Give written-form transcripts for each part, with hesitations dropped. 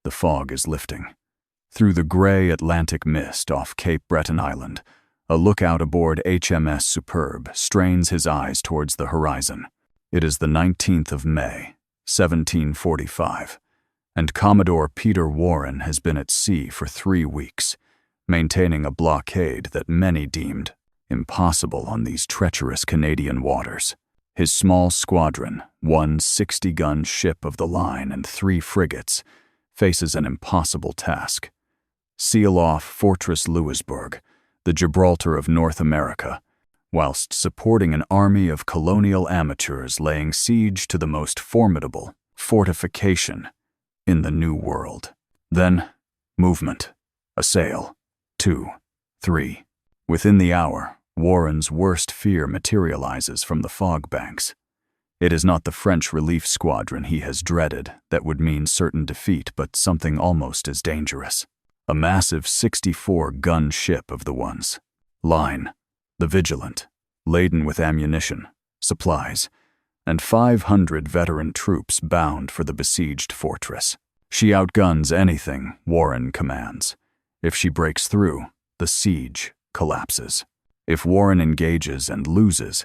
the fog is lifting. Through the gray Atlantic mist off Cape Breton Island, a lookout aboard HMS Superb strains his eyes towards the horizon. It is the 19th of May, 1745, and Commodore Peter Warren has been at sea for 3 weeks, maintaining a blockade that many deemed impossible on these treacherous Canadian waters. His small squadron, one 60-gun ship of the line and 3 frigates, faces an impossible task. Seal off Fortress Louisbourg, the Gibraltar of North America, whilst supporting an army of colonial amateurs laying siege to the most formidable fortification in the New World. Then, movement, a sail, 2, 3. Within the hour, Warren's worst fear materializes from the fog banks. It is not the French relief squadron he has dreaded that would mean certain defeat, but something almost as dangerous. A massive 64-gun ship of the ones. Line, the Vigilant, laden with ammunition, supplies, and 500 veteran troops bound for the besieged fortress. She outguns anything Warren commands. If she breaks through, the siege collapses. If Warren engages and loses,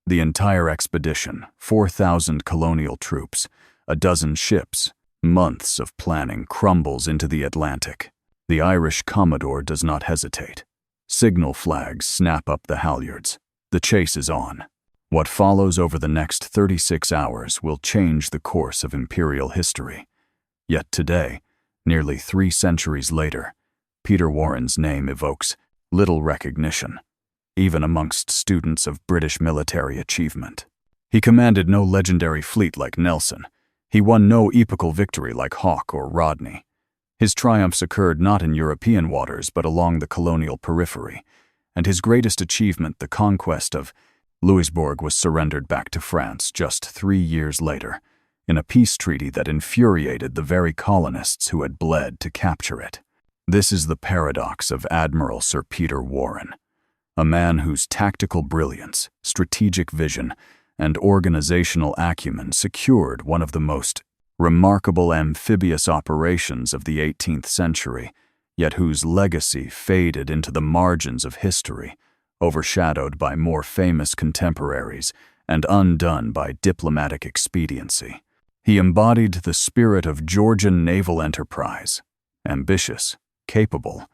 the entire expedition, 4,000 colonial troops, a dozen ships, months of planning crumbles into the Atlantic. The Irish Commodore does not hesitate. Signal flags snap up the halyards. The chase is on. What follows over the next 36 hours will change the course of imperial history. Yet today, nearly 3 centuries later, Peter Warren's name evokes little recognition, even amongst students of British military achievement. He commanded no legendary fleet like Nelson. He won no epical victory like Hawke or Rodney. His triumphs occurred not in European waters but along the colonial periphery, and his greatest achievement, the conquest of Louisbourg, was surrendered back to France just 3 years later, in a peace treaty that infuriated the very colonists who had bled to capture it. This is the paradox of Admiral Sir Peter Warren, a man whose tactical brilliance, strategic vision, and organizational acumen secured one of the most remarkable amphibious operations of the 18th century, yet whose legacy faded into the margins of history, overshadowed by more famous contemporaries and undone by diplomatic expediency. He embodied the spirit of Georgian naval enterprise, ambitious, capable,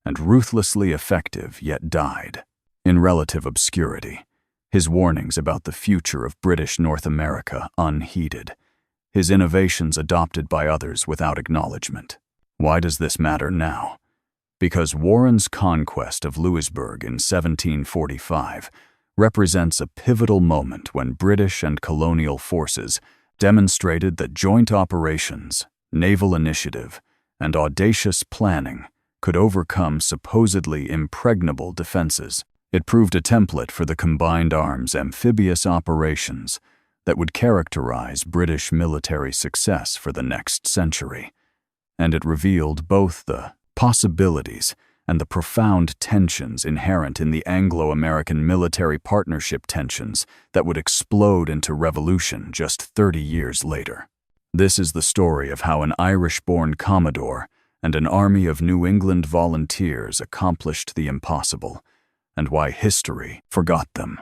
and ruthlessly effective, yet died in relative obscurity, his warnings about the future of British North America unheeded, his innovations adopted by others without acknowledgement. Why does this matter now? Because Warren's conquest of Louisbourg in 1745 represents a pivotal moment when British and colonial forces demonstrated that joint operations, naval initiative, and audacious planning could overcome supposedly impregnable defenses. It proved a template for the combined arms amphibious operations that would characterize British military success for the next century, and it revealed both the possibilities and the profound tensions inherent in the Anglo-American military partnership tensions that would explode into revolution just 30 years later. This is the story of how an Irish-born Commodore and an army of New England volunteers accomplished the impossible, and why history forgot them.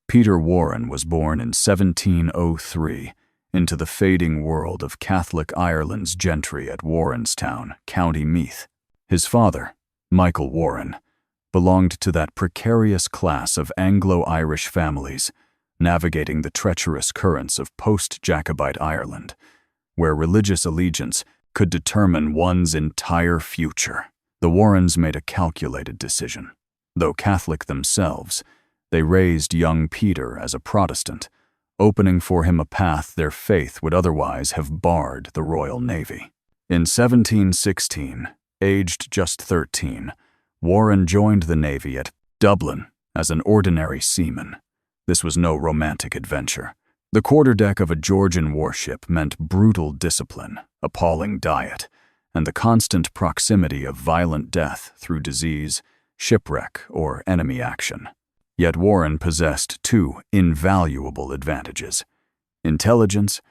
Peter Warren was born in 1703 into the fading world of Catholic Ireland's gentry at Warrenstown, County Meath. His father, Michael Warren, belonged to that precarious class of Anglo-Irish families navigating the treacherous currents of post-Jacobite Ireland, where religious allegiance could determine one's entire future. The Warrens made a calculated decision. Though Catholic themselves, they raised young Peter as a Protestant, opening for him a path their faith would otherwise have barred the Royal Navy. In 1716, aged just 13, Warren joined the Navy at Dublin as an ordinary seaman. This was no romantic adventure. The quarterdeck of a Georgian warship meant brutal discipline, appalling diet, and the constant proximity of violent death through disease, shipwreck, or enemy action. Yet Warren possessed 2 invaluable advantages: intelligence,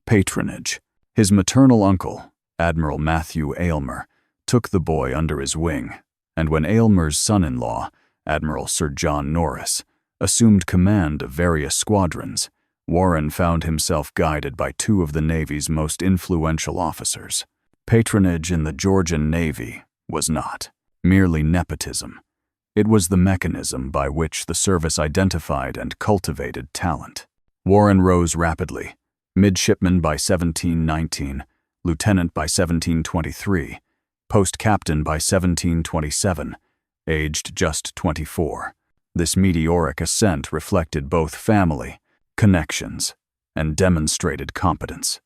patronage. His maternal uncle, Admiral Matthew Aylmer, took the boy under his wing, and when Aylmer's son-in-law, Admiral Sir John Norris, assumed command of various squadrons, Warren found himself guided by two of the Navy's most influential officers. Patronage in the Georgian Navy was not merely nepotism. It was the mechanism by which the service identified and cultivated talent. Warren rose rapidly, midshipman by 1719, lieutenant by 1723, post-captain by 1727, aged just 24. This meteoric ascent reflected both family, connections, and demonstrated competence.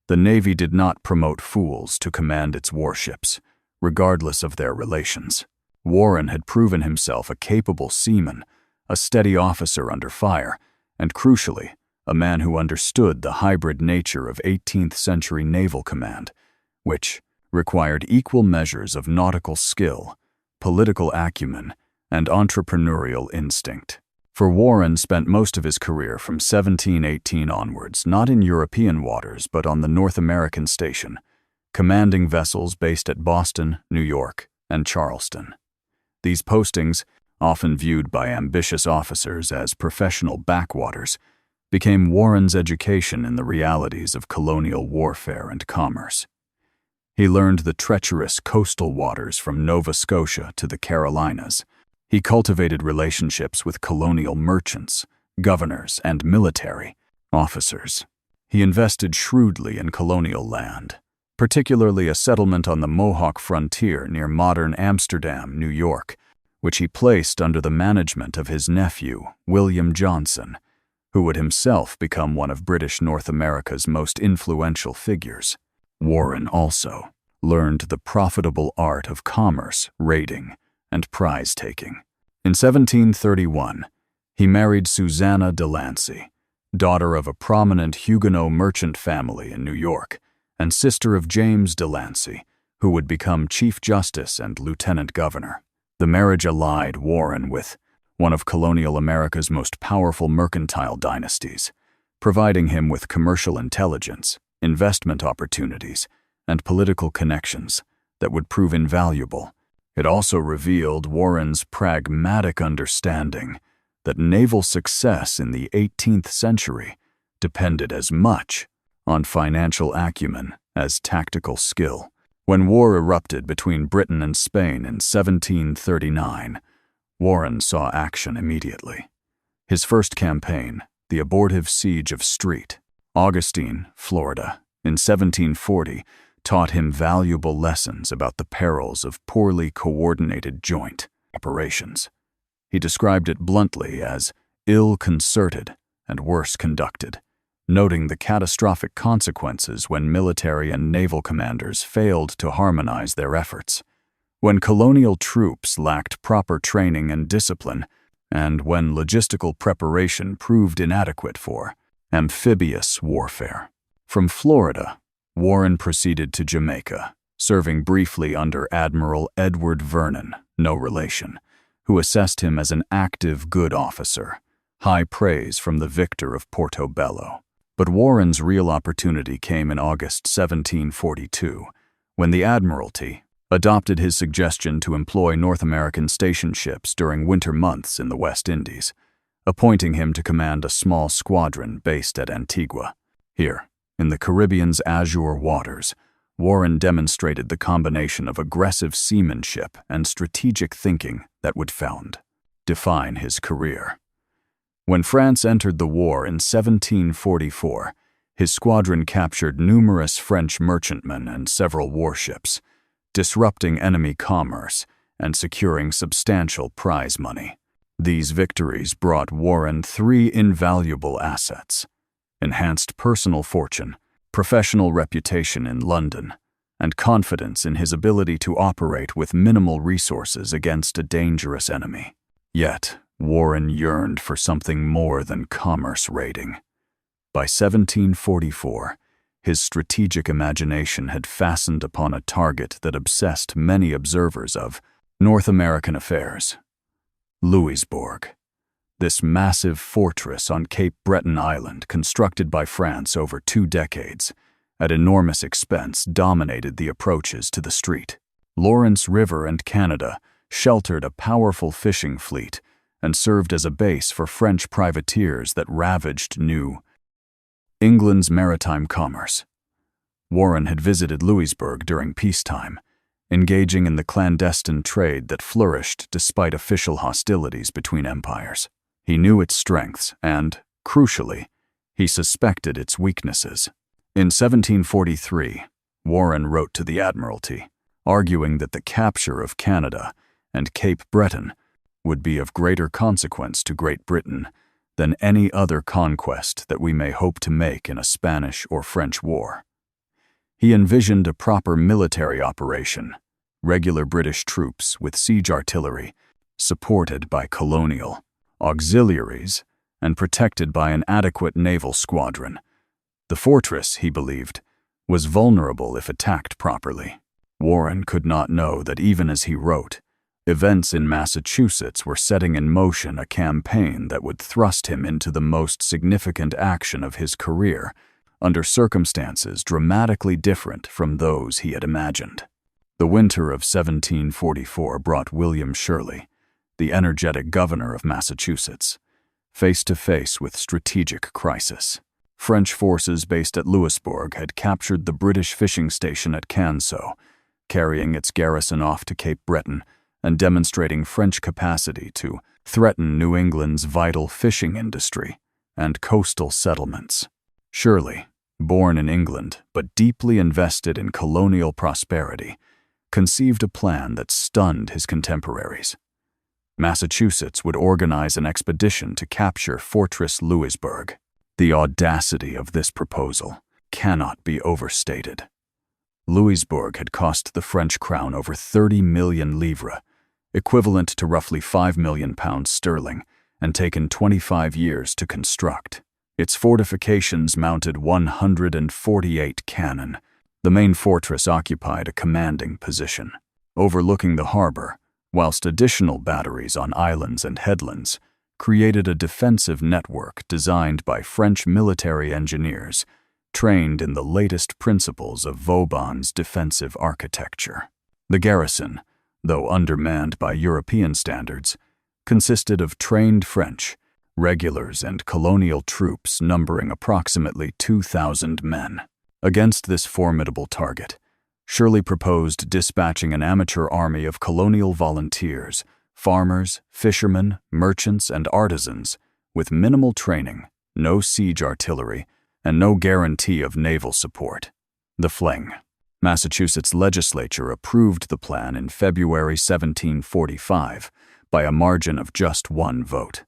The Navy did not promote fools to command its warships, regardless of their relations. Warren had proven himself a capable seaman, a steady officer under fire, and crucially, a man who understood the hybrid nature of 18th century naval command, which required equal measures of nautical skill, political acumen, and entrepreneurial instinct. For Warren spent most of his career from 1718 onwards, not in European waters but on the North American station, commanding vessels based at Boston, New York, and Charleston. These postings, often viewed by ambitious officers as professional backwaters, became Warren's education in the realities of colonial warfare and commerce. He learned the treacherous coastal waters from Nova Scotia to the Carolinas. He cultivated relationships with colonial merchants, governors, and military officers. He invested shrewdly in colonial land, particularly a settlement on the Mohawk frontier near modern Amsterdam, New York, which he placed under the management of his nephew, William Johnson, who would himself become one of British North America's most influential figures. Warren also learned the profitable art of commerce, raiding, and prize-taking. In 1731, he married Susanna de Lancey, daughter of a prominent Huguenot merchant family in New York, and sister of James de Lancey, who would become Chief Justice and Lieutenant Governor. The marriage allied Warren with one of colonial America's most powerful mercantile dynasties, providing him with commercial intelligence, investment opportunities, and political connections that would prove invaluable. It also revealed Warren's pragmatic understanding that naval success in the 18th century depended as much on financial acumen as tactical skill. When war erupted between Britain and Spain in 1739, Warren saw action immediately. His first campaign, the abortive siege of Street, Augustine, Florida, in 1740, taught him valuable lessons about the perils of poorly coordinated joint operations. He described it bluntly as ill-concerted and worse conducted, noting the catastrophic consequences when military and naval commanders failed to harmonize their efforts, when colonial troops lacked proper training and discipline, and when logistical preparation proved inadequate for amphibious warfare. From Florida, Warren proceeded to Jamaica, serving briefly under Admiral Edward Vernon, no relation, who assessed him as an active good officer, high praise from the victor of Portobello. But Warren's real opportunity came in August 1742, when the Admiralty adopted his suggestion to employ North American station ships during winter months in the West Indies, appointing him to command a small squadron based at Antigua. Here, in the Caribbean's azure waters, Warren demonstrated the combination of aggressive seamanship and strategic thinking that would define his career. When France entered the war in 1744, his squadron captured numerous French merchantmen and several warships, disrupting enemy commerce and securing substantial prize money. These victories brought Warren three invaluable assets: enhanced personal fortune, professional reputation in London, and confidence in his ability to operate with minimal resources against a dangerous enemy. Yet, Warren yearned for something more than commerce raiding. By 1744, his strategic imagination had fastened upon a target that obsessed many observers of North American affairs: Louisbourg. This massive fortress on Cape Breton Island, constructed by France over 2 decades, at enormous expense, dominated the approaches to the strait. Lawrence River and Canada sheltered a powerful fishing fleet and served as a base for French privateers that ravaged New England's maritime commerce. Warren had visited Louisbourg during peacetime, engaging in the clandestine trade that flourished despite official hostilities between empires. He knew its strengths and, crucially, he suspected its weaknesses. In 1743, Warren wrote to the Admiralty, arguing that the capture of Canada and Cape Breton would be of greater consequence to Great Britain than any other conquest that we may hope to make in a Spanish or French war. He envisioned a proper military operation, regular British troops with siege artillery, supported by colonial auxiliaries and protected by an adequate naval squadron. The fortress, he believed, was vulnerable if attacked properly. Warren could not know that even as he wrote, events in Massachusetts were setting in motion a campaign that would thrust him into the most significant action of his career, under circumstances dramatically different from those he had imagined. The winter of 1744 brought William Shirley, the energetic governor of Massachusetts, face to face with strategic crisis. French forces based at Louisbourg had captured the British fishing station at Canso, carrying its garrison off to Cape Breton and demonstrating French capacity to threaten New England's vital fishing industry and coastal settlements. Shirley, born in England but deeply invested in colonial prosperity, conceived a plan that stunned his contemporaries. Massachusetts would organize an expedition to capture Fortress Louisbourg. The audacity of this proposal cannot be overstated. Louisbourg had cost the French crown over 30 million livres, equivalent to roughly £5 million sterling, and taken 25 years to construct. Its fortifications mounted 148 cannon. The main fortress occupied a commanding position, overlooking the harbor, whilst additional batteries on islands and headlands created a defensive network designed by French military engineers trained in the latest principles of Vauban's defensive architecture. The garrison, though undermanned by European standards, consisted of trained French, regulars and colonial troops numbering approximately 2,000 men. Against this formidable target, Shirley proposed dispatching an amateur army of colonial volunteers, farmers, fishermen, merchants, and artisans with minimal training, no siege artillery, and no guarantee of naval support. The fling. Massachusetts legislature approved the plan in February 1745 by a margin of just 1 vote.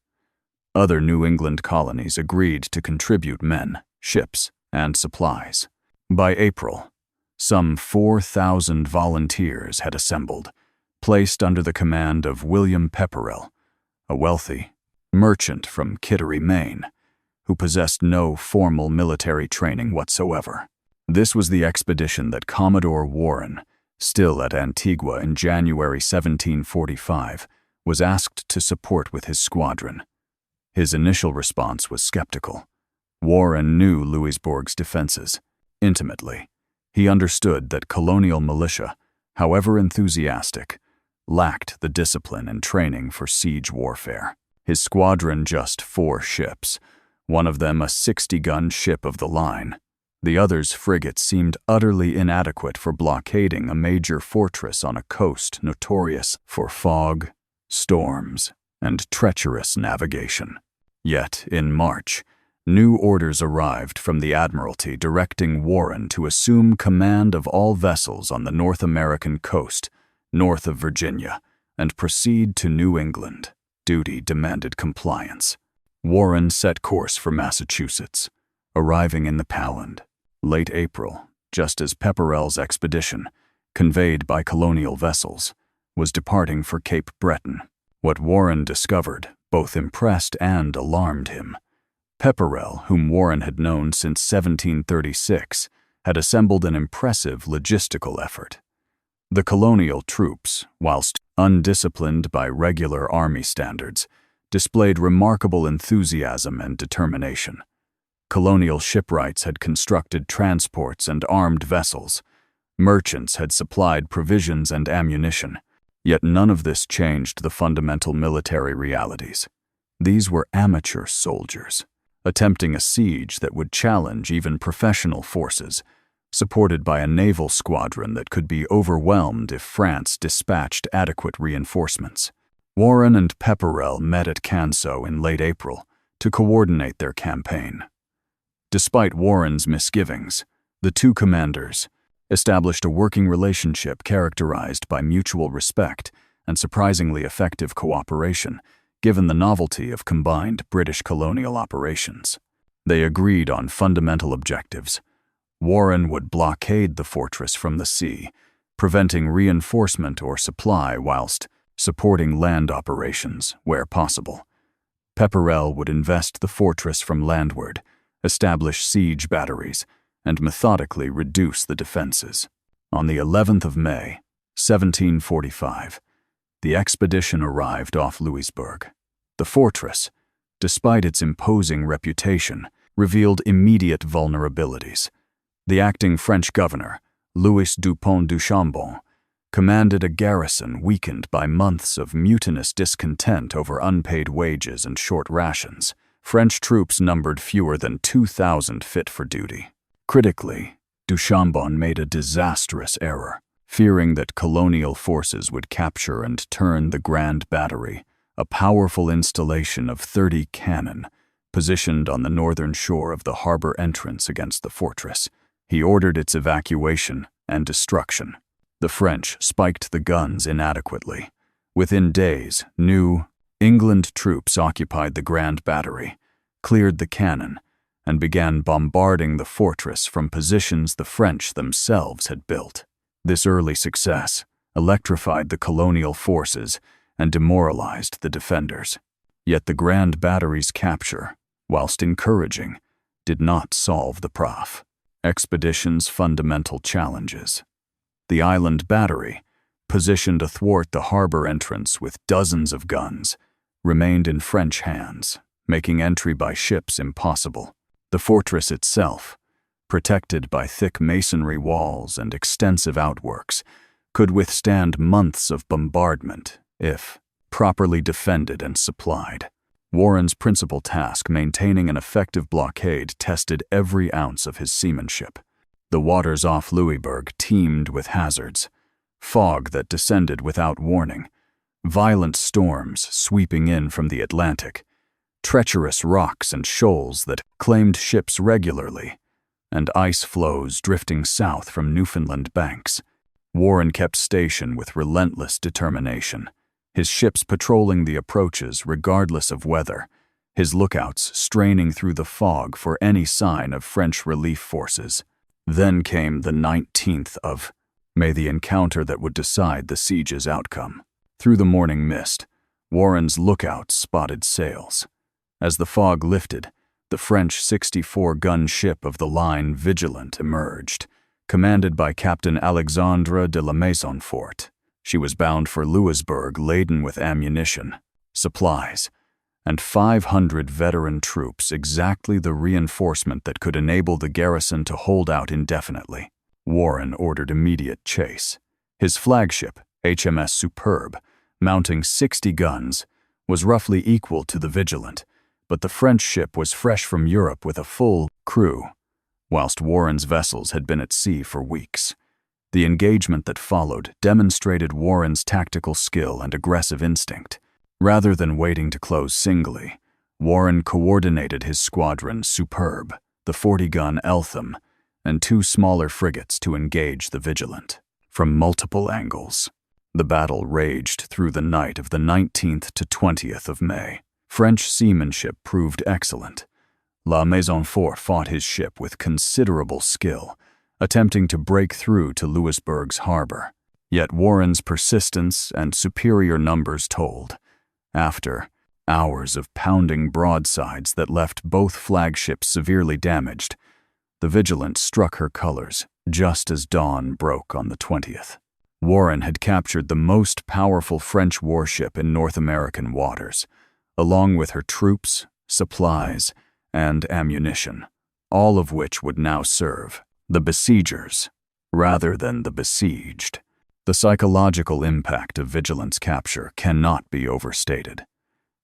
Other New England colonies agreed to contribute men, ships, and supplies. By April, some 4,000 volunteers had assembled, placed under the command of William Pepperell, a wealthy merchant from Kittery, Maine, who possessed no formal military training whatsoever. This was the expedition that Commodore Warren, still at Antigua in January 1745, was asked to support with his squadron. His initial response was skeptical. Warren knew Louisbourg's defenses intimately. He understood that colonial militia, however enthusiastic, lacked the discipline and training for siege warfare. His squadron just 4 ships, one of them a 60-gun ship of the line. The other's frigates seemed utterly inadequate for blockading a major fortress on a coast notorious for fog, storms, and treacherous navigation. Yet, in March, new orders arrived from the Admiralty directing Warren to assume command of all vessels on the North American coast, north of Virginia, and proceed to New England. Duty demanded compliance. Warren set course for Massachusetts, arriving in the Paland, late April, just as Pepperell's expedition, conveyed by colonial vessels, was departing for Cape Breton. What Warren discovered both impressed and alarmed him. Pepperell, whom Warren had known since 1736, had assembled an impressive logistical effort. The colonial troops, whilst undisciplined by regular army standards, displayed remarkable enthusiasm and determination. Colonial shipwrights had constructed transports and armed vessels. Merchants had supplied provisions and ammunition. Yet none of this changed the fundamental military realities. These were amateur soldiers, attempting a siege that would challenge even professional forces, supported by a naval squadron that could be overwhelmed if France dispatched adequate reinforcements. Warren and Pepperrell met at Canso in late April to coordinate their campaign. Despite Warren's misgivings, the two commanders established a working relationship characterized by mutual respect and surprisingly effective cooperation, given the novelty of combined British colonial operations. They agreed on fundamental objectives. Warren would blockade the fortress from the sea, preventing reinforcement or supply whilst supporting land operations where possible. Pepperrell would invest the fortress from landward, establish siege batteries, and methodically reduce the defenses. On the 11th of May, 1745, the expedition arrived off Louisbourg. The fortress, despite its imposing reputation, revealed immediate vulnerabilities. The acting French governor, Louis Dupont du Chambon, commanded a garrison weakened by months of mutinous discontent over unpaid wages and short rations. French troops numbered fewer than 2,000 fit for duty. Critically, du Chambon made a disastrous error, fearing that colonial forces would capture and turn the Grand Battery, a powerful installation of 30 cannon, positioned on the northern shore of the harbor entrance against the fortress. He ordered its evacuation and destruction. The French spiked the guns inadequately. Within days, New England troops occupied the Grand Battery, cleared the cannon, and began bombarding the fortress from positions the French themselves had built. This early success electrified the colonial forces and demoralized the defenders. Yet the Grand Battery's capture, whilst encouraging, did not solve the expedition's fundamental challenges. The island battery, positioned athwart the harbor entrance with dozens of guns, remained in French hands, making entry by ships impossible. The fortress itself, protected by thick masonry walls and extensive outworks, could withstand months of bombardment if properly defended and supplied. Warren's principal task, maintaining an effective blockade, tested every ounce of his seamanship. The waters off Louisbourg teemed with hazards: fog that descended without warning, violent storms sweeping in from the Atlantic, treacherous rocks and shoals that claimed ships regularly, and ice floes drifting south from Newfoundland banks. Warren kept station with relentless determination, his ships patrolling the approaches regardless of weather, his lookouts straining through the fog for any sign of French relief forces. Then came the 19th of May, the encounter that would decide the siege's outcome. Through the morning mist, Warren's lookouts spotted sails. As the fog lifted, the French 64-gun ship of the line Vigilant emerged, commanded by Captain Alexandre de la Maisonfort. She was bound for Louisbourg laden with ammunition, supplies, and 500 veteran troops, exactly the reinforcement that could enable the garrison to hold out indefinitely. Warren ordered immediate chase. His flagship, HMS Superbe, mounting 60 guns, was roughly equal to the Vigilant, but the French ship was fresh from Europe with a full crew, whilst Warren's vessels had been at sea for weeks. The engagement that followed demonstrated Warren's tactical skill and aggressive instinct. Rather than waiting to close singly, Warren coordinated his squadron Superbe, the 40-gun Eltham, and 2 smaller frigates to engage the Vigilant. From multiple angles, the battle raged through the night of the 19th to 20th of May. French seamanship proved excellent. La Maisonfort fought his ship with considerable skill, attempting to break through to Louisbourg's harbor. Yet Warren's persistence and superior numbers told. After hours of pounding broadsides that left both flagships severely damaged, the Vigilant struck her colors just as dawn broke on the 20th. Warren had captured the most powerful French warship in North American waters, along with her troops, supplies, and ammunition. all of which would now serve the besiegers rather than the besieged. The psychological impact of Vigilant's capture cannot be overstated.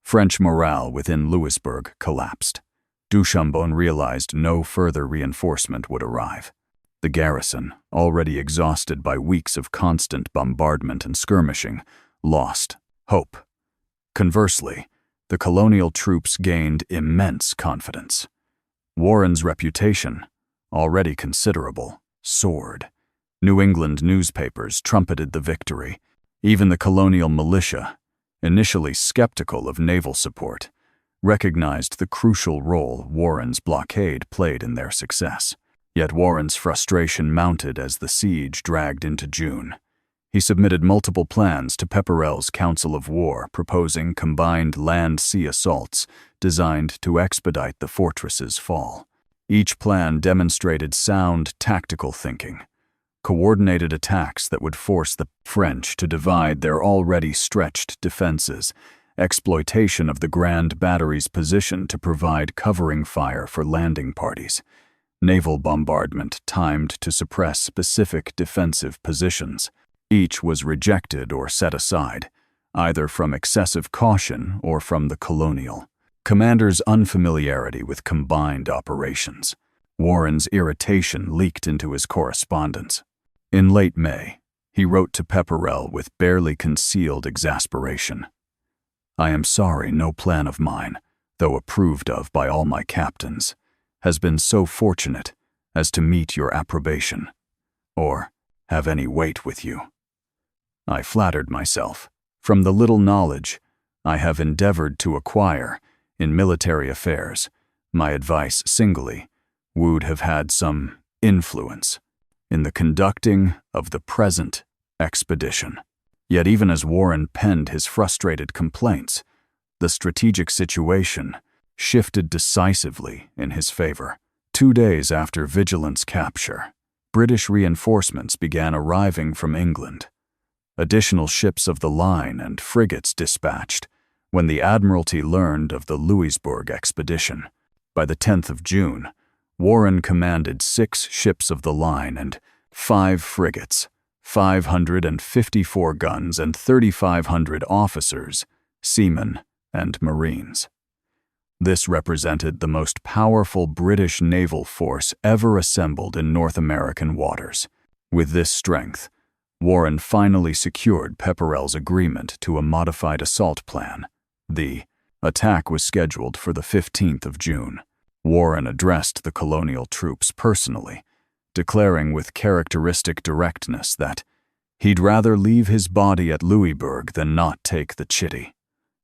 French morale within Louisbourg collapsed. Du Chambon realized no further reinforcement would arrive. The garrison, already exhausted by weeks of constant bombardment and skirmishing, lost hope. Conversely, the colonial troops gained immense confidence. Warren's reputation, already considerable, soared. New England newspapers trumpeted the victory. Even the colonial militia, initially skeptical of naval support, recognized the crucial role Warren's blockade played in their success. Yet Warren's frustration mounted as the siege dragged into June. He submitted multiple plans to Pepperell's Council of War proposing combined land-sea assaults designed to expedite the fortress's fall. Each plan demonstrated sound tactical thinking, coordinated attacks that would force the French to divide their already stretched defenses, exploitation of the Grand Battery's position to provide covering fire for landing parties, naval bombardment timed to suppress specific defensive positions. Each was rejected or set aside, either from excessive caution or from the colonial commander's unfamiliarity with combined operations. Warren's irritation leaked into his correspondence. In late May, he wrote to Pepperell with barely concealed exasperation. "I am sorry no plan of mine, though approved of by all my captains, has been so fortunate as to meet your approbation, or have any weight with you. I flattered myself, from the little knowledge I have endeavored to acquire in military affairs, my advice singly would have had some influence in the conducting of the present expedition." Yet even as Warren penned his frustrated complaints, the strategic situation shifted decisively in his favor. 2 days after Vigilant's capture, British reinforcements began arriving from England. Additional ships of the line and frigates dispatched when the Admiralty learned of the Louisbourg expedition. By the 10th of June, Warren commanded 6 ships of the line and 5 frigates, 554 guns and 3,500 officers, seamen, and marines. This represented the most powerful British naval force ever assembled in North American waters. With this strength, Warren finally secured Pepperell's agreement to a modified assault plan. The attack was scheduled for the 15th of June. Warren addressed the colonial troops personally, declaring with characteristic directness that he'd rather leave his body at Louisbourg than not take the Chitty.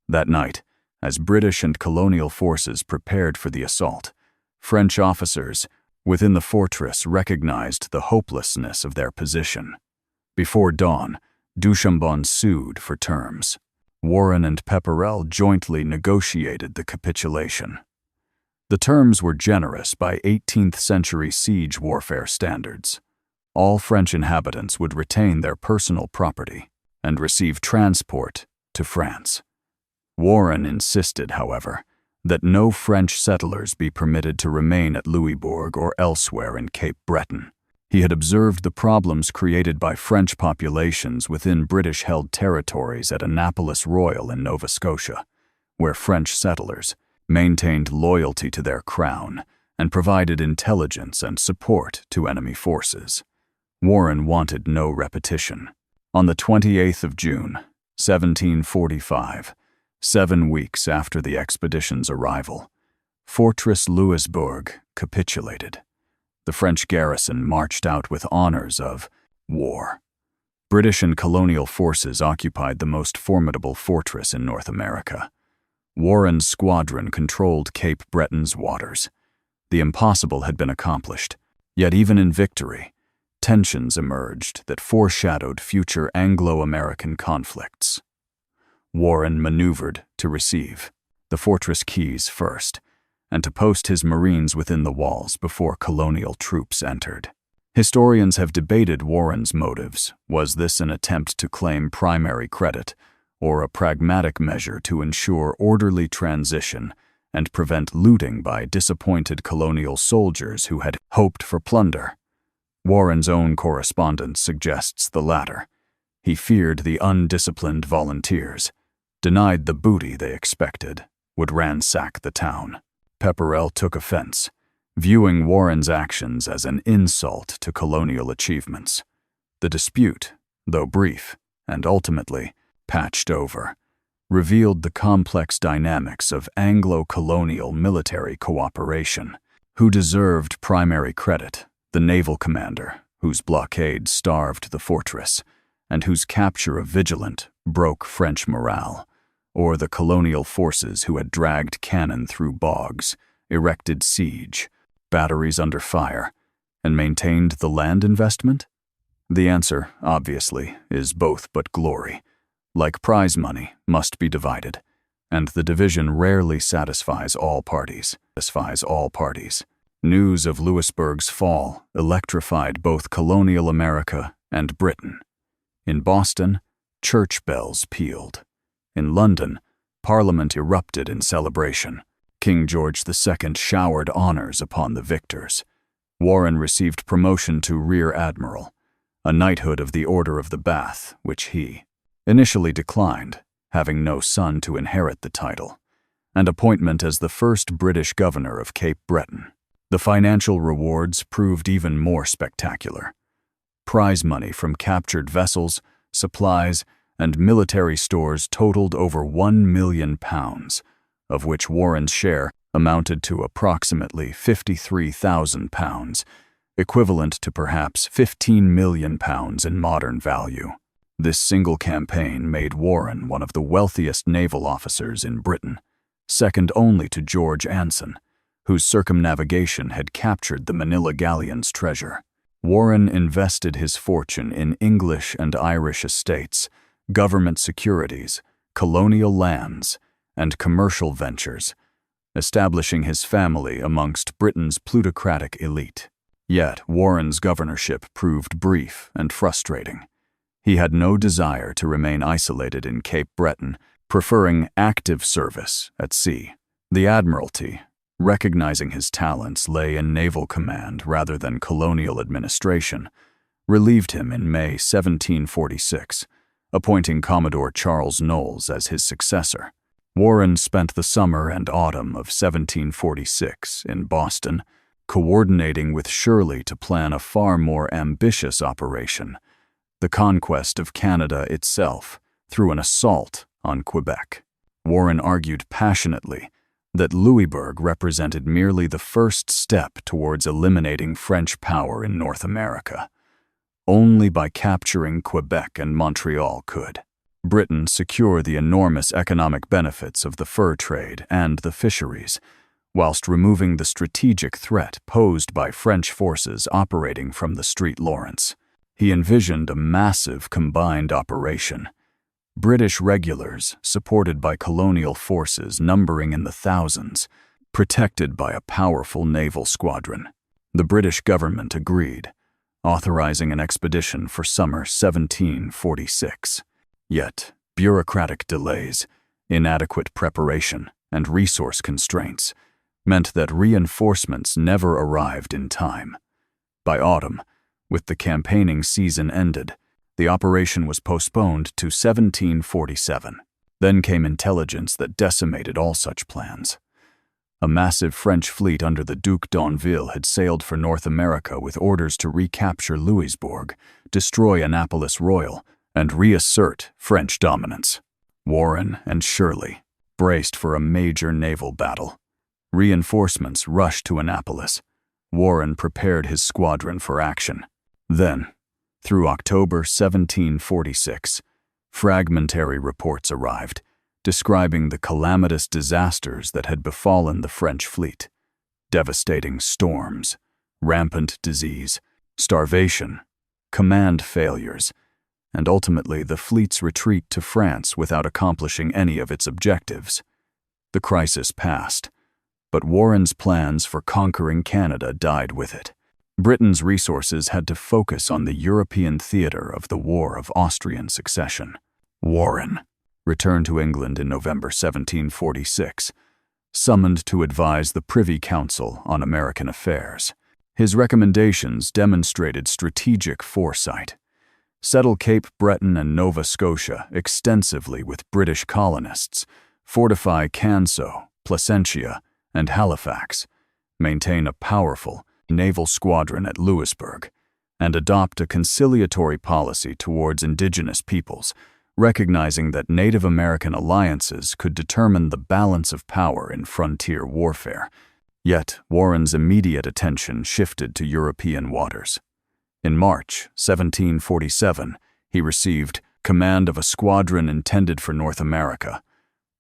That night, as British and colonial forces prepared for the assault, French officers within the fortress recognized the hopelessness of their position. Before dawn, Du Chambon sued for terms. Warren and Pepperell jointly negotiated the capitulation. The terms were generous by 18th century siege warfare standards. All French inhabitants would retain their personal property and receive transport to France. Warren insisted, however, that no French settlers be permitted to remain at Louisbourg or elsewhere in Cape Breton. He had observed the problems created by French populations within British-held territories at Annapolis Royal in Nova Scotia, where French settlers maintained loyalty to their crown and provided intelligence and support to enemy forces. Warren wanted no repetition. On the 28th of June, 1745, 7 weeks after the expedition's arrival, Fortress Louisbourg capitulated. The French garrison marched out with honors of war. British and colonial forces occupied the most formidable fortress in North America. Warren's squadron controlled Cape Breton's waters. The impossible had been accomplished, yet even in victory, tensions emerged that foreshadowed future Anglo-American conflicts. Warren maneuvered to receive the fortress keys first, and to post his Marines within the walls before colonial troops entered. Historians have debated Warren's motives. Was this an attempt to claim primary credit, or a pragmatic measure to ensure orderly transition and prevent looting by disappointed colonial soldiers who had hoped for plunder. Warren's own correspondence suggests the latter. He feared the undisciplined volunteers, denied the booty they expected, would ransack the town. Pepperell took offense, viewing Warren's actions as an insult to colonial achievements. The dispute, though brief and ultimately patched over, revealed the complex dynamics of Anglo-colonial military cooperation. Who deserved primary credit? The naval commander, whose blockade starved the fortress, and whose capture of Vigilant broke French morale, or the colonial forces who had dragged cannon through bogs, erected siege, batteries under fire, and maintained the land investment? The answer, obviously, is both but glory. Like prize money, must be divided, and the division rarely satisfies all parties. News of Louisbourg's fall electrified both colonial America and Britain. In Boston, church bells pealed. In London, Parliament erupted in celebration. King George II showered honors upon the victors. Warren received promotion to Rear Admiral, a knighthood of the Order of the Bath, which he initially declined, having no son to inherit the title, and appointment as the first British governor of Cape Breton. The financial rewards proved even more spectacular. Prize money from captured vessels, supplies, and military stores totaled over £1 million, of which Warren's share amounted to approximately £53,000, equivalent to perhaps £15 million in modern value. This single campaign made Warren one of the wealthiest naval officers in Britain, second only to George Anson, whose circumnavigation had captured the Manila galleon's treasure. Warren invested his fortune in English and Irish estates, government securities, colonial lands, and commercial ventures, establishing his family amongst Britain's plutocratic elite. Yet Warren's governorship proved brief and frustrating. He had no desire to remain isolated in Cape Breton, preferring active service at sea. The Admiralty, recognizing his talents lay in naval command rather than colonial administration, relieved him in May 1746, appointing Commodore Charles Knowles as his successor. Warren spent the summer and autumn of 1746 in Boston, coordinating with Shirley to plan a far more ambitious operation, the conquest of Canada itself through an assault on Quebec. Warren argued passionately that Louisbourg represented merely the first step towards eliminating French power in North America. Only by capturing Quebec and Montreal could Britain secure the enormous economic benefits of the fur trade and the fisheries, whilst removing the strategic threat posed by French forces operating from the St. Lawrence. He envisioned a massive combined operation. British regulars, supported by colonial forces numbering in the thousands, protected by a powerful naval squadron. The British government agreed, authorizing an expedition for summer 1746. Yet, bureaucratic delays, inadequate preparation, and resource constraints meant that reinforcements never arrived in time. By autumn, with the campaigning season ended, the operation was postponed to 1747. Then came intelligence that decimated all such plans. A massive French fleet under the Duc d'Anville had sailed for North America with orders to recapture Louisbourg, destroy Annapolis Royal, and reassert French dominance. Warren and Shirley braced for a major naval battle. Reinforcements rushed to Annapolis. Warren prepared his squadron for action. Then, through October 1746, fragmentary reports arrived, describing the calamitous disasters that had befallen the French fleet. Devastating storms, rampant disease, starvation, command failures, and ultimately the fleet's retreat to France without accomplishing any of its objectives. The crisis passed, but Warren's plans for conquering Canada died with it. Britain's resources had to focus on the European theater of the War of Austrian Succession. Warren returned to England in November 1746, summoned to advise the Privy Council on American affairs. His recommendations demonstrated strategic foresight. Settle Cape Breton and Nova Scotia extensively with British colonists, fortify Canso, Placentia, and Halifax, maintain a powerful naval squadron at Louisburg, and adopt a conciliatory policy towards indigenous peoples, recognizing that Native American alliances could determine the balance of power in frontier warfare. Yet, Warren's immediate attention shifted to European waters. In March 1747, he received command of a squadron intended for North America.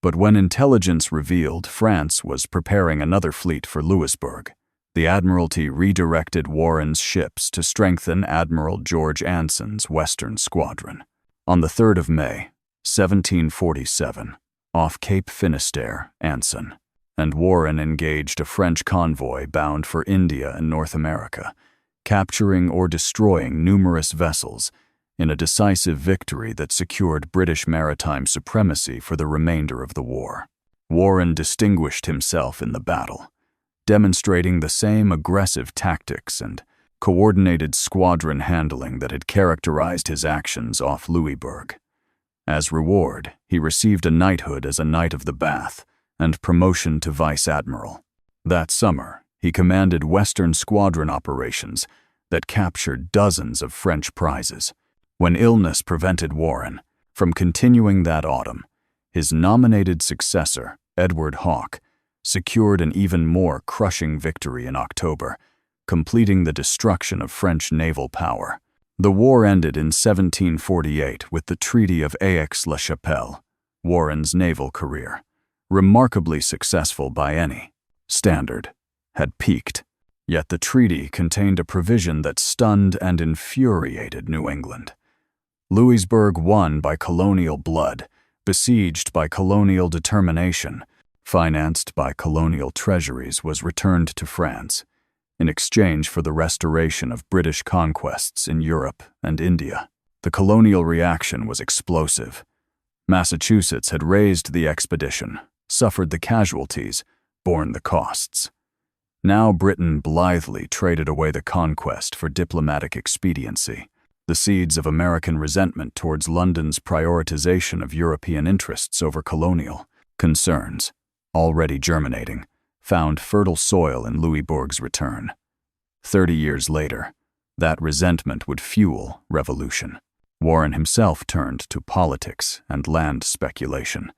But when intelligence revealed France was preparing another fleet for Louisbourg, the Admiralty redirected Warren's ships to strengthen Admiral George Anson's Western Squadron. On the 3rd of May, 1747, off Cape Finisterre, Anson and Warren engaged a French convoy bound for India and North America, capturing or destroying numerous vessels in a decisive victory that secured British maritime supremacy for the remainder of the war. Warren distinguished himself in the battle, demonstrating the same aggressive tactics and coordinated squadron handling that had characterized his actions off Louisbourg. As reward, he received a knighthood as a Knight of the Bath and promotion to Vice Admiral. That summer, he commanded Western Squadron operations that captured dozens of French prizes. When illness prevented Warren from continuing that autumn, his nominated successor, Edward Hawke, secured an even more crushing victory in October, completing the destruction of French naval power. The war ended in 1748 with the Treaty of Aix-la-Chapelle. Warren's naval career, remarkably successful by any standard, had peaked. Yet the treaty contained a provision that stunned and infuriated New England. Louisbourg, won by colonial blood, besieged by colonial determination, financed by colonial treasuries, was returned to France in exchange for the restoration of British conquests in Europe and India. The colonial reaction was explosive. Massachusetts had raised the expedition, suffered the casualties, borne the costs. Now Britain blithely traded away the conquest for diplomatic expediency. The seeds of American resentment towards London's prioritization of European interests over colonial concerns, already germinating, found fertile soil in Louisbourg's return. 30 years later, that resentment would fuel revolution. Warren himself turned to politics and land speculation.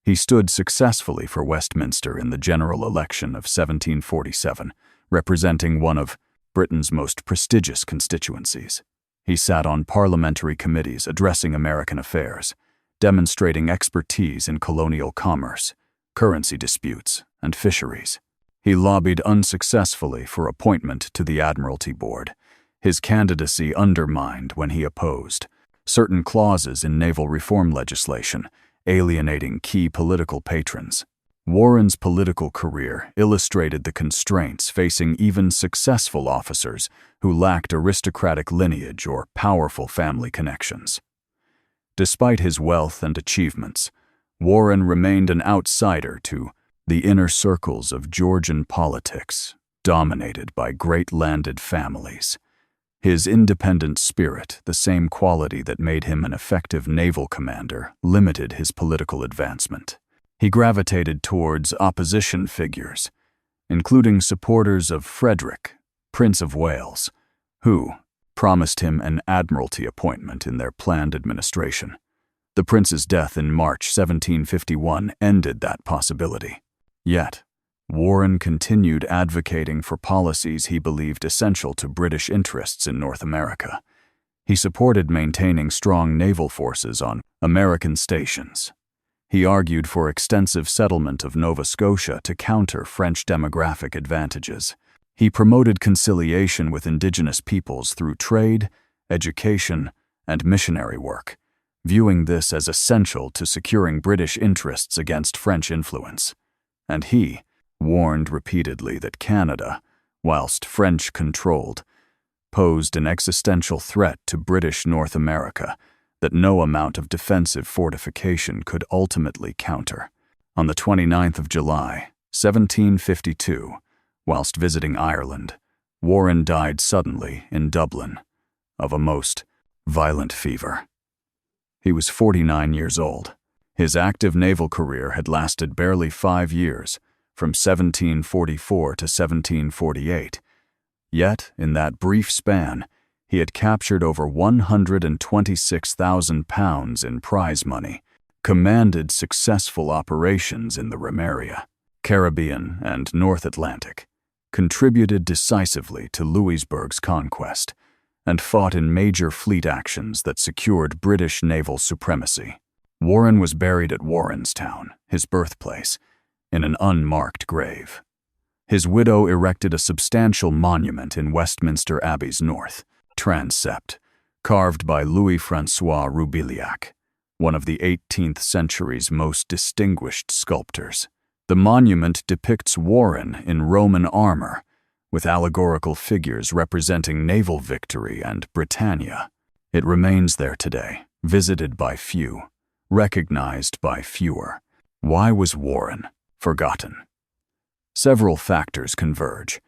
He stood successfully for Westminster in the general election of 1747, representing one of Britain's most prestigious constituencies. He sat on parliamentary committees addressing American affairs, demonstrating expertise in colonial commerce, currency disputes, and fisheries. He lobbied unsuccessfully for appointment to the Admiralty Board, his candidacy undermined when he opposed certain clauses in naval reform legislation, alienating key political patrons. Warren's political career illustrated the constraints facing even successful officers who lacked aristocratic lineage or powerful family connections. Despite his wealth and achievements, Warren remained an outsider to the inner circles of Georgian politics, dominated by great landed families. His independent spirit, the same quality that made him an effective naval commander, limited his political advancement. He gravitated towards opposition figures, including supporters of Frederick, Prince of Wales, who promised him an admiralty appointment in their planned administration. The prince's death in March 1751 ended that possibility. Yet, Warren continued advocating for policies he believed essential to British interests in North America. He supported maintaining strong naval forces on American stations. He argued for extensive settlement of Nova Scotia to counter French demographic advantages. He promoted conciliation with indigenous peoples through trade, education, and missionary work, viewing this as essential to securing British interests against French influence. And he warned repeatedly that Canada, whilst French-controlled, posed an existential threat to British North America that no amount of defensive fortification could ultimately counter. On the 29th of July, 1752, whilst visiting Ireland, Warren died suddenly in Dublin of a most violent fever. He was 49 years old. His active naval career had lasted barely 5 years, from 1744 to 1748. Yet, in that brief span, he had captured over £126,000 in prize money, commanded successful operations in the Remeria, Caribbean, and North Atlantic, contributed decisively to Louisbourg's conquest, and fought in major fleet actions that secured British naval supremacy. Warren was buried at Warrenstown, his birthplace, in an unmarked grave. His widow erected a substantial monument in Westminster Abbey's north transept, carved by Louis-François Roubiliac, one of the 18th century's most distinguished sculptors. The monument depicts Warren in Roman armor, with allegorical figures representing naval victory and Britannia. It remains there today, visited by few, recognized by fewer. Why was Warren forgotten? Several factors converge.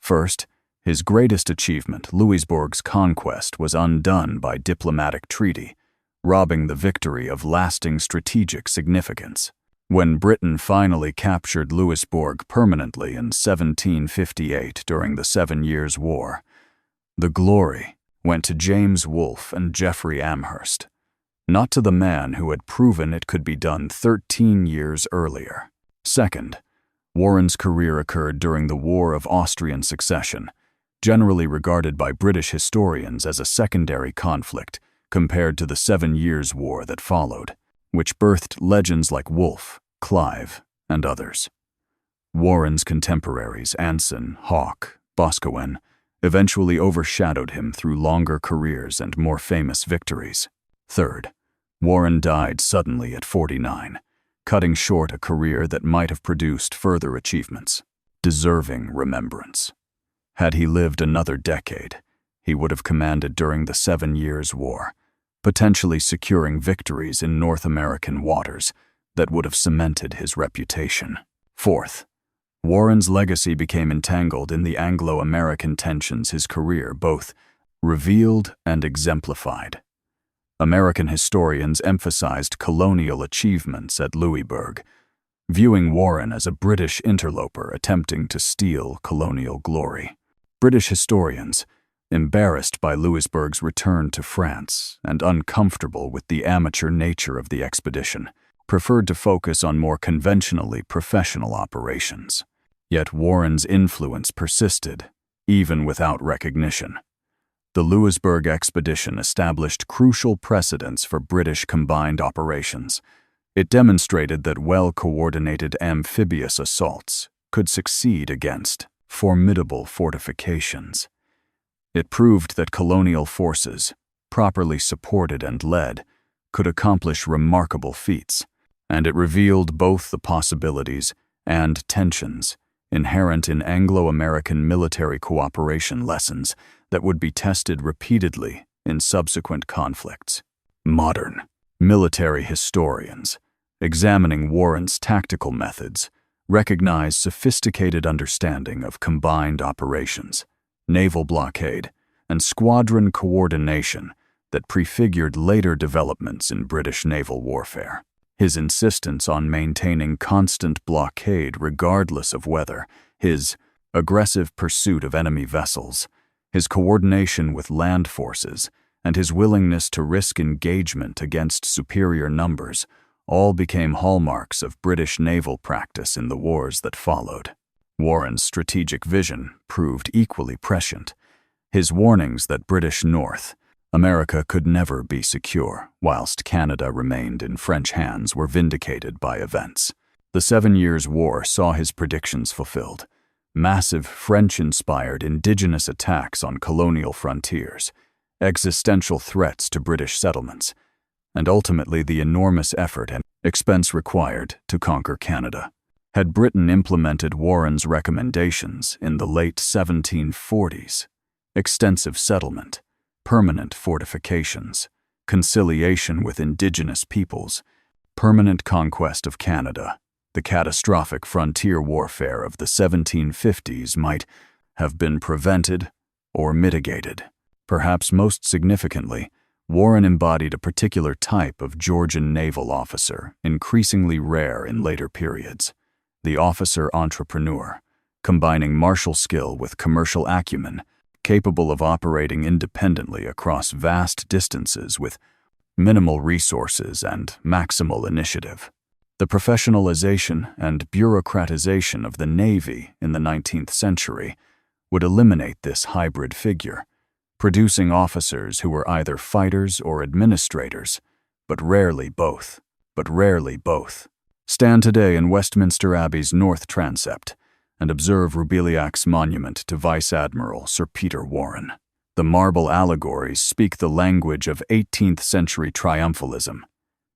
First, his greatest achievement, Louisbourg's conquest, was undone by diplomatic treaty, robbing the victory of lasting strategic significance. When Britain finally captured Louisbourg permanently in 1758 during the 7 Years' War, the glory went to James Wolfe and Geoffrey Amherst, not to the man who had proven it could be done 13 years earlier. Second, Warren's career occurred during the War of Austrian Succession, generally regarded by British historians as a secondary conflict compared to the 7 Years' War that followed, which birthed legends like Wolfe, Clive, and others. Warren's contemporaries, Anson, Hawke, Boscawen, eventually overshadowed him through longer careers and more famous victories. Third, Warren died suddenly at 49, cutting short a career that might have produced further achievements, deserving remembrance. Had he lived another decade, he would have commanded during the 7 Years' War, potentially securing victories in North American waters that would have cemented his reputation. Fourth, Warren's legacy became entangled in the Anglo-American tensions his career both revealed and exemplified. American historians emphasized colonial achievements at Louisbourg, viewing Warren as a British interloper attempting to steal colonial glory. British historians, embarrassed by Louisbourg's return to France and uncomfortable with the amateur nature of the expedition, preferred to focus on more conventionally professional operations. Yet Warren's influence persisted, even without recognition. The Louisbourg expedition established crucial precedents for British combined operations. It demonstrated that well-coordinated amphibious assaults could succeed against formidable fortifications. It proved that colonial forces, properly supported and led, could accomplish remarkable feats, and it revealed both the possibilities and tensions inherent in Anglo-American military cooperation lessons that would be tested repeatedly in subsequent conflicts. Modern military historians, examining Warren's tactical methods, recognize sophisticated understanding of combined operations, naval blockade, and squadron coordination that prefigured later developments in British naval warfare. His insistence on maintaining constant blockade regardless of weather, his aggressive pursuit of enemy vessels, his coordination with land forces, and his willingness to risk engagement against superior numbers all became hallmarks of British naval practice in the wars that followed. Warren's strategic vision proved equally prescient. His warnings that British North America could never be secure, whilst Canada remained in French hands, were vindicated by events. The 7 Years' War saw his predictions fulfilled. Massive French-inspired indigenous attacks on colonial frontiers, existential threats to British settlements, and ultimately the enormous effort and expense required to conquer Canada. Had Britain implemented Warren's recommendations in the late 1740s, extensive settlement, permanent fortifications, conciliation with indigenous peoples, permanent conquest of Canada, the catastrophic frontier warfare of the 1750s might have been prevented or mitigated. Perhaps most significantly, Warren embodied a particular type of Georgian naval officer, increasingly rare in later periods: the officer-entrepreneur, combining martial skill with commercial acumen, capable of operating independently across vast distances with minimal resources and maximal initiative. The professionalization and bureaucratization of the Navy in the 19th century would eliminate this hybrid figure, producing officers who were either fighters or administrators, but rarely both. Stand today in Westminster Abbey's north transept and observe Roubiliac's monument to Vice Admiral Sir Peter Warren. The marble allegories speak the language of 18th century triumphalism: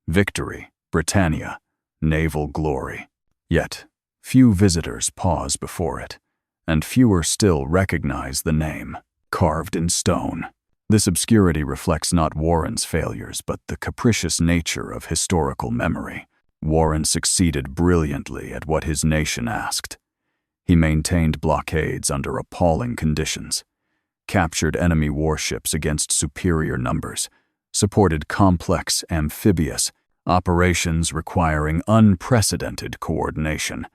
victory, Britannia, naval glory. Yet, few visitors pause before it, and fewer still recognize the name, carved in stone. This obscurity reflects not Warren's failures, but the capricious nature of historical memory. Warren succeeded brilliantly at what his nation asked. He maintained blockades under appalling conditions, captured enemy warships against superior numbers, supported complex amphibious operations requiring unprecedented coordination,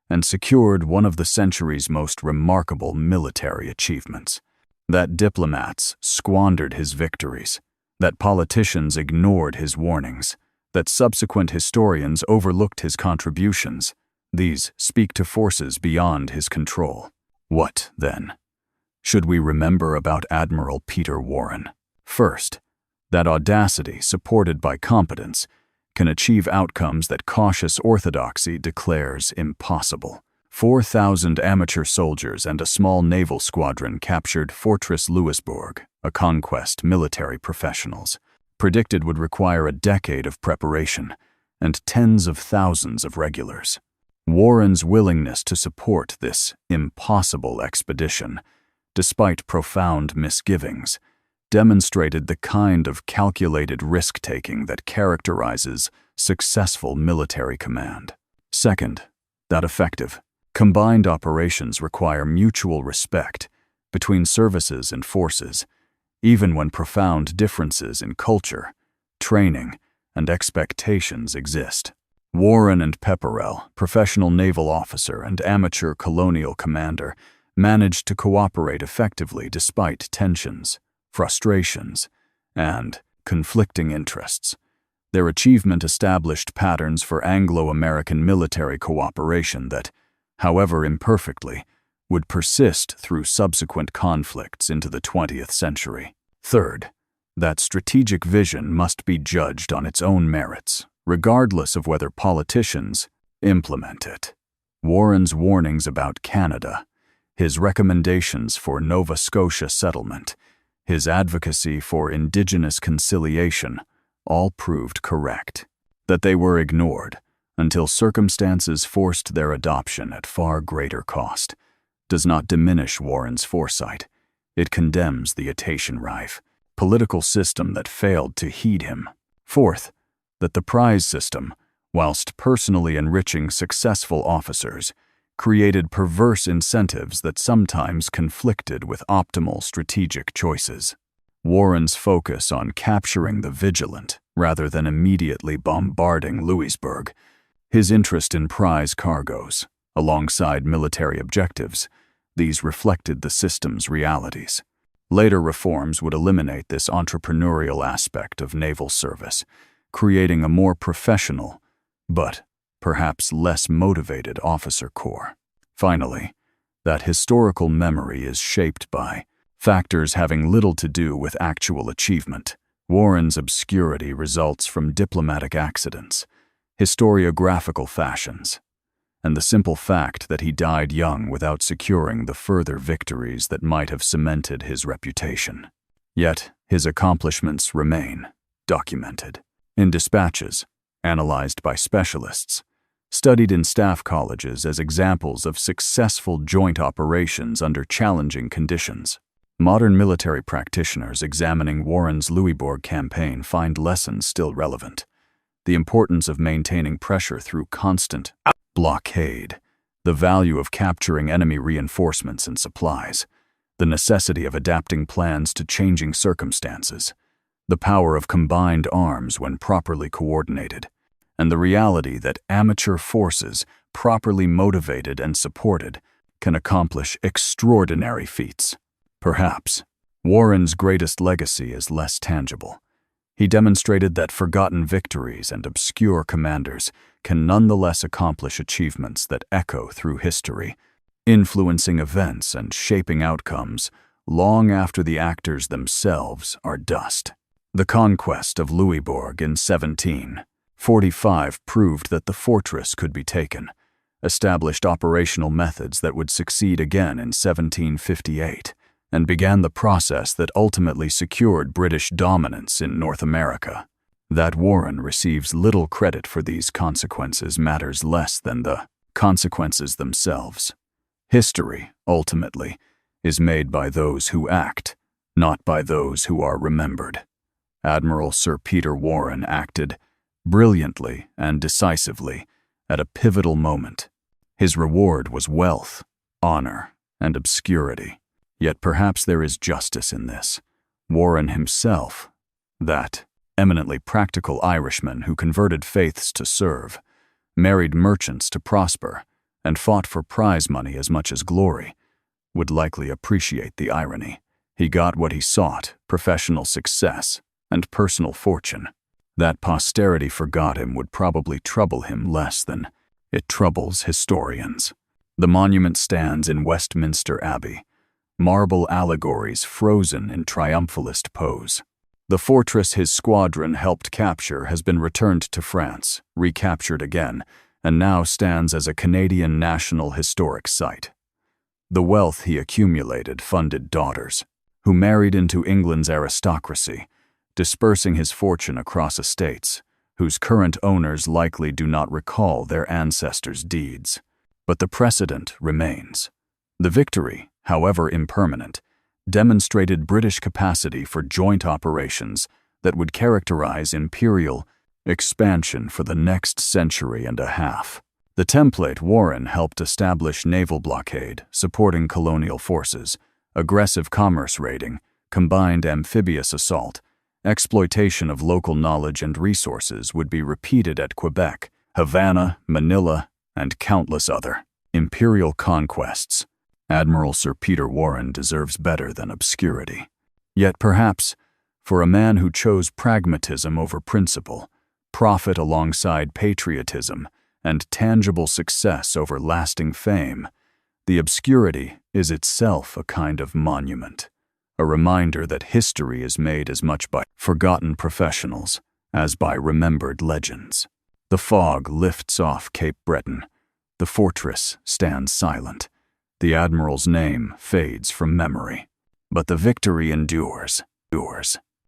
and secured one of the century's most remarkable military achievements. That diplomats squandered his victories, that politicians ignored his warnings, that subsequent historians overlooked his contributions, these speak to forces beyond his control. What, then, should we remember about Admiral Peter Warren? First, that audacity supported by competence can achieve outcomes that cautious orthodoxy declares impossible. 4,000 amateur soldiers and a small naval squadron captured Fortress Louisbourg, a conquest military professionals predicted would require a decade of preparation and tens of thousands of regulars. Warren's willingness to support this impossible expedition, despite profound misgivings, demonstrated the kind of calculated risk-taking that characterizes successful military command. Second, that effective, combined operations require mutual respect between services and forces, even when profound differences in culture, training, and expectations exist. Warren and Pepperell, professional naval officer and amateur colonial commander, managed to cooperate effectively despite tensions, frustrations, and conflicting interests. Their achievement established patterns for Anglo-American military cooperation that, however imperfectly, would persist through subsequent conflicts into the 20th century. Third, that strategic vision must be judged on its own merits, regardless of whether politicians implement it. Warren's warnings about Canada, his recommendations for Nova Scotia settlement, his advocacy for Indigenous conciliation, all proved correct. That they were ignored until circumstances forced their adoption at far greater cost does not diminish Warren's foresight. It condemns the Atation-Rife political system that failed to heed him. Fourth, that the prize system, whilst personally enriching successful officers, created perverse incentives that sometimes conflicted with optimal strategic choices. Warren's focus on capturing the Vigilant rather than immediately bombarding Louisburg, his interest in prize cargoes, alongside military objectives, these reflected the system's realities. Later reforms would eliminate this entrepreneurial aspect of naval service, creating a more professional, but perhaps less motivated officer corps. Finally, that historical memory is shaped by factors having little to do with actual achievement. Warren's obscurity results from diplomatic accidents, historiographical fashions, and the simple fact that he died young without securing the further victories that might have cemented his reputation. Yet, his accomplishments remain documented in dispatches, analyzed by specialists, studied in staff colleges as examples of successful joint operations under challenging conditions. Modern military practitioners examining Warren's Louisbourg campaign find lessons still relevant. The importance of maintaining pressure through constant blockade, the value of capturing enemy reinforcements and supplies, the necessity of adapting plans to changing circumstances, the power of combined arms when properly coordinated, and the reality that amateur forces, properly motivated and supported, can accomplish extraordinary feats. Perhaps Warren's greatest legacy is less tangible. He demonstrated that forgotten victories and obscure commanders can nonetheless accomplish achievements that echo through history, influencing events and shaping outcomes long after the actors themselves are dust. The conquest of Louisbourg in 1745 proved that the fortress could be taken, established operational methods that would succeed again in 1758, and began the process that ultimately secured British dominance in North America. That Warren receives little credit for these consequences matters less than the consequences themselves. History, ultimately, is made by those who act, not by those who are remembered. Admiral Sir Peter Warren acted brilliantly and decisively at a pivotal moment. His reward was wealth, honor, and obscurity. Yet perhaps there is justice in this. Warren himself, that eminently practical Irishman who converted faiths to serve, married merchants to prosper, and fought for prize money as much as glory, would likely appreciate the irony. He got what he sought, professional success, and personal fortune. That posterity forgot him would probably trouble him less than it troubles historians. The monument stands in Westminster Abbey, marble allegories frozen in triumphalist pose. The fortress his squadron helped capture has been returned to France, recaptured again, and now stands as a Canadian National Historic Site. The wealth he accumulated funded daughters, who married into England's aristocracy, dispersing his fortune across estates, whose current owners likely do not recall their ancestors' deeds. But the precedent remains. The victory, however impermanent, demonstrated British capacity for joint operations that would characterize imperial expansion for the next century and a half. The template Warren helped establish naval blockade, supporting colonial forces, aggressive commerce raiding, combined amphibious assault, exploitation of local knowledge and resources would be repeated at Quebec, Havana, Manila, and countless other imperial conquests. Admiral Sir Peter Warren deserves better than obscurity. Yet perhaps, for a man who chose pragmatism over principle, profit alongside patriotism, and tangible success over lasting fame, the obscurity is itself a kind of monument, a reminder that history is made as much by forgotten professionals as by remembered legends. The fog lifts off Cape Breton. The fortress stands silent. The admiral's name fades from memory, but the victory endures.